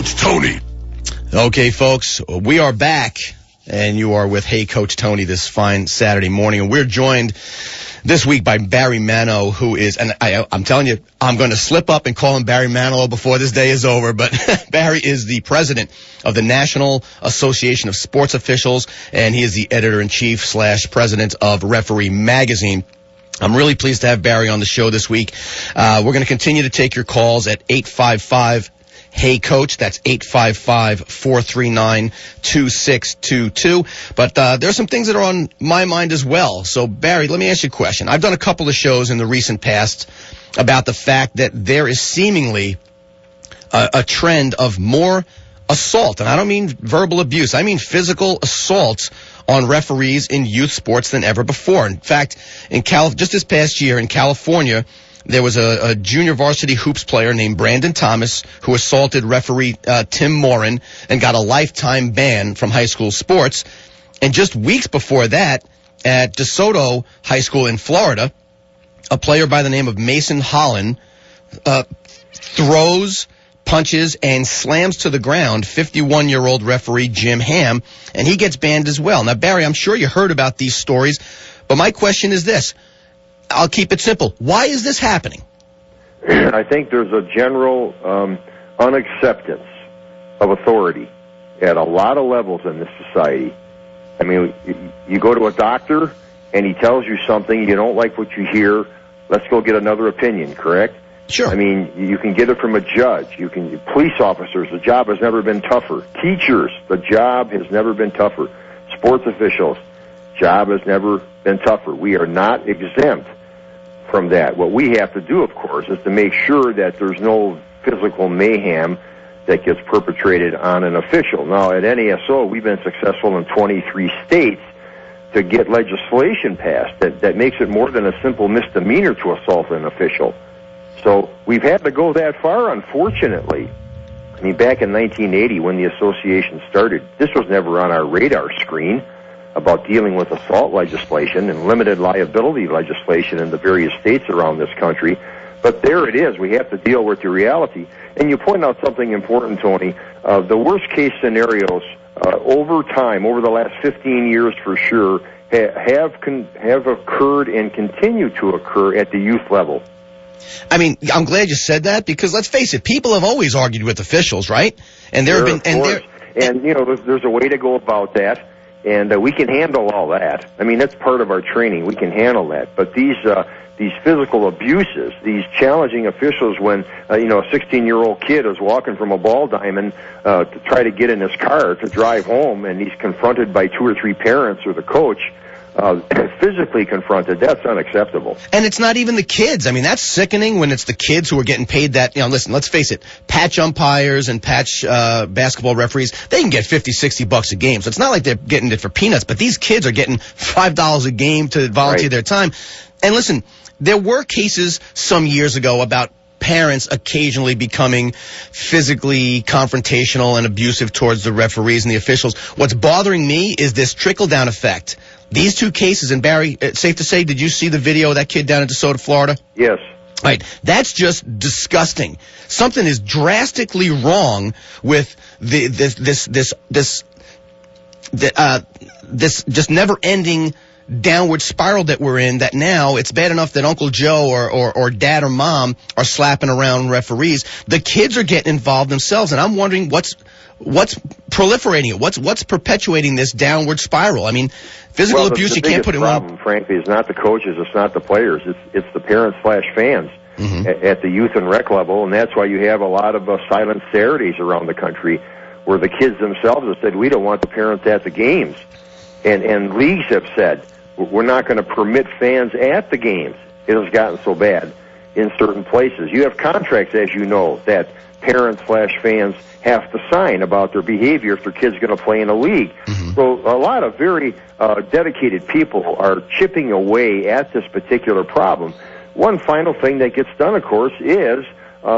Coach Tony. Okay, folks, we are back, and you are with Hey Coach Tony this fine Saturday morning, and we're joined this week by Barry Mano, who is, and I'm telling you, I'm going to slip up and call him Barry Mano before this day is over, but Barry is the president of the National Association of Sports Officials, and he is the editor-in-chief / president of Referee Magazine. I'm really pleased to have Barry on the show this week. We're going to continue to take your calls at 855 Hey Coach. That's 855-439-2622. But there's some things that are on my mind as well. So, Barry, let me ask you a question. I've done a couple of shows in the recent past about the fact that there is seemingly a trend of more assault. And I don't mean verbal abuse. I mean physical assaults on referees in youth sports than ever before. In fact, just this past year in California, there was a junior varsity hoops player named Brandon Thomas who assaulted referee Tim Morin and got a lifetime ban from high school sports. And just weeks before that, at DeSoto High School in Florida, a player by the name of Mason Holland throws, punches, and slams to the ground 51-year-old referee Jim Ham, and he gets banned as well. Now, Barry, I'm sure you heard about these stories, but my question is this. I'll keep it simple. Why is this happening? I think there's a general unacceptance of authority at a lot of levels in this society. I mean, you go to a doctor and he tells you something, you don't like what you hear, let's go get another opinion, correct? Sure. I mean, you can get it from a judge. Police officers, the job has never been tougher. Teachers, the job has never been tougher. Sports officials, job has never been tougher. We are not exempt from that. What we have to do, of course, is to make sure that there's no physical mayhem that gets perpetrated on an official. Now, at NASO, we've been successful in 23 states to get legislation passed that makes it more than a simple misdemeanor to assault an official. So we've had to go that far, unfortunately. I mean, back in 1980, when the association started, this was never on our radar screen about dealing with assault legislation and limited liability legislation in the various states around this country. But there it is. We have to deal with the reality. And you point out something important, Tony. The worst-case scenarios over time, over the last 15 years for sure, have occurred and continue to occur at the youth level. I mean, I'm glad you said that because let's face it, people have always argued with officials, right? And there have been, and you know, there's a way to go about that, and we can handle all that. I mean, that's part of our training. We can handle that. But these physical abuses, these challenging officials when a 16-year-old kid is walking from a ball diamond to try to get in his car to drive home, and he's confronted by 2 or 3 parents or the coach. Physically confronted, that's unacceptable. And it's not even the kids. I mean, that's sickening when it's the kids who are getting paid that. Listen, let's face it, patch umpires and patch basketball referees, they can get $50-$60 a game. So it's not like they're getting it for peanuts, but these kids are getting $5 a game to volunteer their time. And listen, there were cases some years ago about parents occasionally becoming physically confrontational and abusive towards the referees and the officials. What's bothering me is this trickle-down effect. These 2 cases, and Barry, it's safe to say, did you see the video of that kid down in DeSoto, Florida? Yes. Right. That's just disgusting. Something is drastically wrong with this just never-ending downward spiral that we're in, that now it's bad enough that Uncle Joe or Dad or Mom are slapping around referees. The kids are getting involved themselves, and I'm wondering what's proliferating it? What's perpetuating this downward spiral? I mean, physical abuse, you can't put it on. The problem, frankly, is not the coaches, it's not the players, it's the parents/fans at the youth and rec level, and that's why you have a lot of silent Saturdays around the country where the kids themselves have said, we don't want the parents at the games. And leagues have said, we're not going to permit fans at the games. It has gotten so bad in certain places. You have contracts, as you know, that parents/fans have to sign about their behavior if their kid's going to play in a league. So a lot of very dedicated people are chipping away at this particular problem. One final thing that gets done, of course, is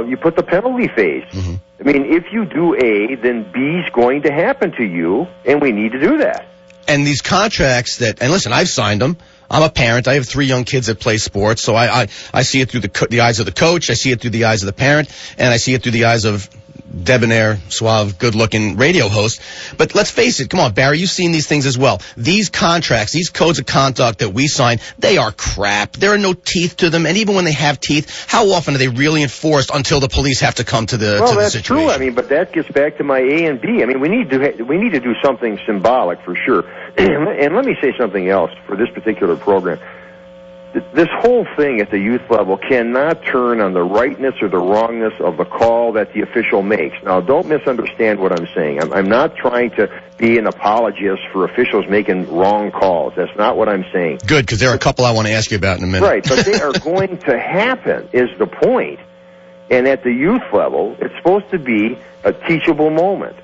you put the penalty phase. I mean, if you do A, then B's going to happen to you, and we need to do that. And these contracts and listen, I've signed them. I'm a parent. I have 3 young kids that play sports, so I see it through the eyes of the coach. I see it through the eyes of the parent, and I see it through the eyes of debonair, suave, good-looking radio host. But let's face it, come on, Barry, you've seen these things as well. These contracts, these codes of conduct that we sign, they are crap. There are no teeth to them, and even when they have teeth, how often are they really enforced until the police have to come to the situation? Well, that's true. I mean, but that gets back to my A and B. I mean, we need to do something symbolic for sure. And let me say something else for this particular program. This whole thing at the youth level cannot turn on the rightness or the wrongness of the call that the official makes. Now, don't misunderstand what I'm saying. I'm not trying to be an apologist for officials making wrong calls. That's not what I'm saying. Good, because there are a couple I want to ask you about in a minute. Right, but they are going to happen, is the point. And at the youth level, it's supposed to be a teachable moment.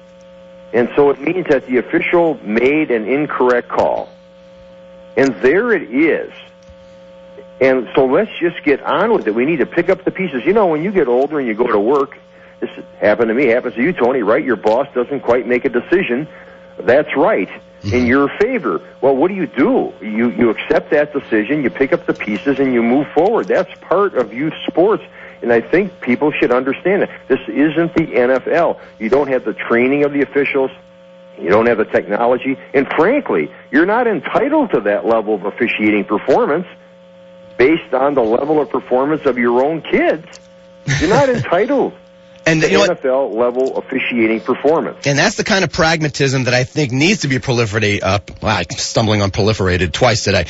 And so it means that the official made an incorrect call. And there it is. And so let's just get on with it. We need to pick up the pieces. You know, when you get older and you go to work, this happened to me, happens to you, Tony, right? Your boss doesn't quite make a decision. That's right, in your favor. Well, what do? You accept that decision, you pick up the pieces, and you move forward. That's part of youth sports. And I think people should understand that. This isn't the NFL. You don't have the training of the officials. You don't have the technology. And frankly, you're not entitled to that level of officiating performance based on the level of performance of your own kids. You're not entitled and to NFL level officiating performance. And that's the kind of pragmatism that I think needs to be proliferated. I'm stumbling on proliferated twice today.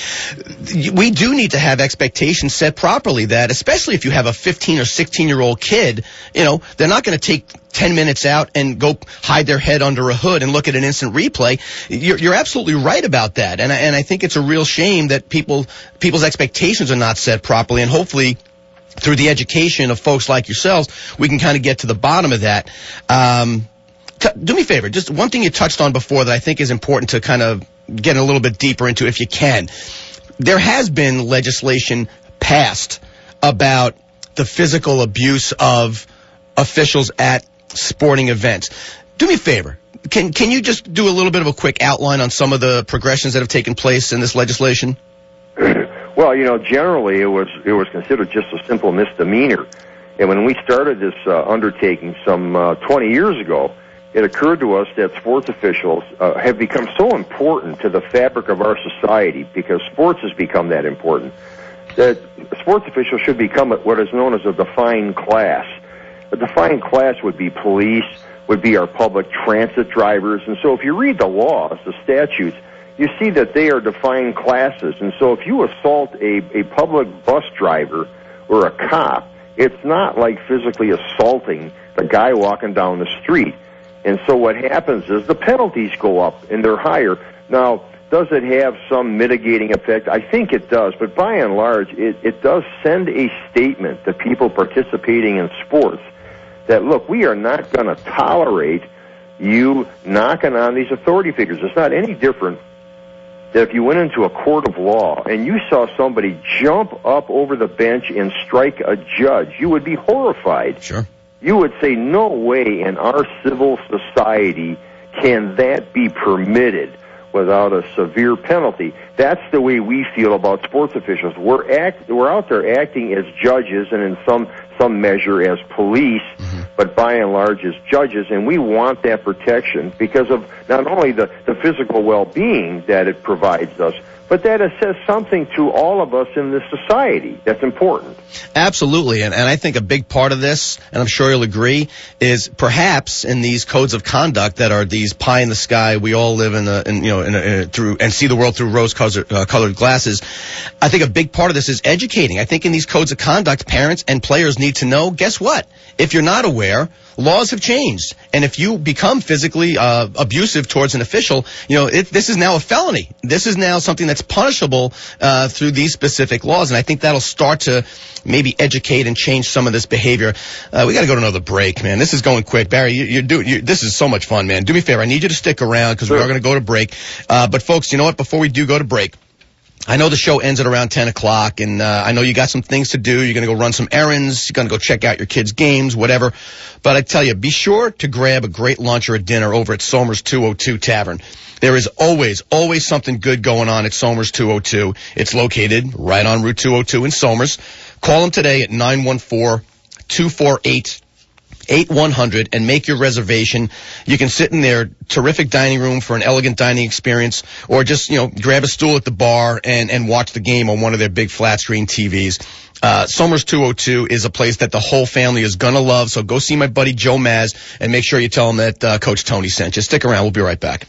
We do need to have expectations set properly that, especially if you have a 15 or 16-year-old kid, you know, they're not going to take 10 minutes out and go hide their head under a hood and look at an instant replay. You're absolutely right about that. And I think it's a real shame that people's expectations are not set properly, and hopefully through the education of folks like yourselves, we can kind of get to the bottom of that. Do me a favor, just one thing you touched on before that I think is important to kind of get a little bit deeper into if you can. There has been legislation passed about the physical abuse of officials at sporting events. Do me a favor. Can you just do a little bit of a quick outline on some of the progressions that have taken place in this legislation? Well, you know, generally it was considered just a simple misdemeanor. And when we started this undertaking some 20 years ago, it occurred to us that sports officials have become so important to the fabric of our society because sports has become that important, that sports officials should become what is known as a defined class. A defined class would be police, would be our public transit drivers. And so if you read the laws, the statutes, you see that they are defined classes. And so if you assault a public bus driver or a cop, it's not like physically assaulting the guy walking down the street. And so what happens is the penalties go up and they're higher. Now, does it have some mitigating effect? I think it does. But by and large, it does send a statement to people participating in sports that, look, we are not going to tolerate you knocking on these authority figures. It's not any different that if you went into a court of law and you saw somebody jump up over the bench and strike a judge, you would be horrified. Sure. You would say, no way in our civil society can that be permitted without a severe penalty. That's the way we feel about sports officials. We're out there acting as judges and in some measure as police, but by and large as judges, and we want that protection because of not only the physical well-being that it provides us, but that it says something to all of us in this society that's important. Absolutely, and I think a big part of this, and I'm sure you'll agree, is perhaps in these codes of conduct that are these pie in the sky. We all live through and see the world through rose-colored glasses. I think a big part of this is educating. I think in these codes of conduct, parents and players need to know. Guess what? If you're not aware, laws have changed, and if you become physically abusive towards an official, this is now a felony. This is now something that's punishable through these specific laws, and I think that'll start to maybe educate and change some of this behavior. We got to go to another break, man. This is going quick, Barry. This is so much fun, man. Do me a favor. I need you to stick around because we are going to go to break. But folks, you know what? Before we do go to break, I know the show ends at around 10 o'clock, and I know you got some things to do. You're going to go run some errands. You're going to go check out your kids' games, whatever. But I tell you, be sure to grab a great lunch or a dinner over at Somers 202 Tavern. There is always something good going on at Somers 202. It's located right on Route 202 in Somers. Call them today at 914-248-8888. 8100 and make your reservation. You can sit in their terrific dining room for an elegant dining experience, or just, grab a stool at the bar and watch the game on one of their big flat screen TVs. Somers 202 is a place that the whole family is gonna love, so go see my buddy Joe Maz and make sure you tell him that Coach Tony sent you. Stick around, we'll be right back.